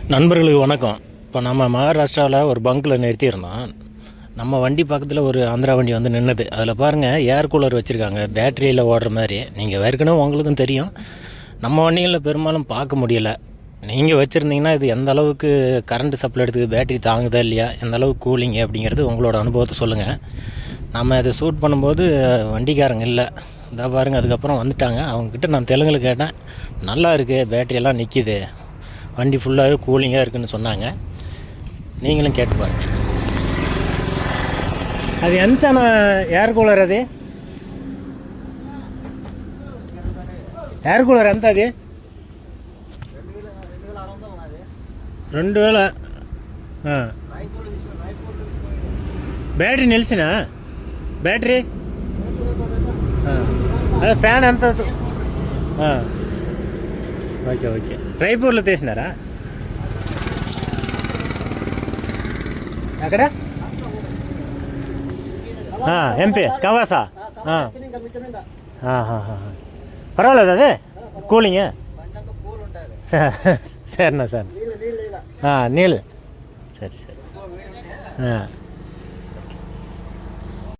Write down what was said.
நண்பர்களுக்கு வணக்கம். இப்போ நம்ம மகாராஷ்டிராவில் ஒரு பங்க்கில் நிறுத்தியிருந்தோம். நம்ம வண்டி பக்கத்தில் ஒரு ஆந்திரா வண்டி வந்து நின்றுது. அதில் பாருங்கள், ஏர் கூலர் வச்சுருக்காங்க, பேட்டரியில் ஓடுற மாதிரி. நீங்கள் ஏற்கனவே உங்களுக்கும் தெரியும், நம்ம வண்டிகளில் பெரும்பாலும் பார்க்க முடியலை. நீங்கள் வச்சுருந்தீங்கன்னா இது எந்த அளவுக்கு கரண்ட் சப்ளை எடுத்துக்கு, பேட்டரி தாங்குதா இல்லையா, எந்த அளவுக்கு கூலிங் அப்படிங்கிறது உங்களோட அனுபவத்தை சொல்லுங்கள். நம்ம இதை ஷூட் பண்ணும்போது வண்டிக்காரங்க இல்லை, இதாக பாருங்கள். அதுக்கப்புறம் வந்துட்டாங்க. அவங்கக்கிட்ட நான் தெலுங்கில் கேட்டேன், நல்லா இருக்குது, பேட்டரியெல்லாம் நிற்கிது, வண்டி ஃபுல்லாகவே கூலிங்காக இருக்குதுன்னு சொன்னாங்க. நீங்களும் கேட்டு பாருங்கள். அது ఎంత ఏర్ కూలర్? అది ఏర్ కూలర్ ఎంత? అది 2000. బ్యాటరీ నిలిచిన బ్యాటరీ అదే ఫ్యాన్ ఎంత? Okay okay. రైపూర్లో తీసినారా? అక్కడ ఎంపీ కవాసా. పర్వాలేదు, అదే కూలింగ్. சரிண்ணா சார். நீல். சரி சரி.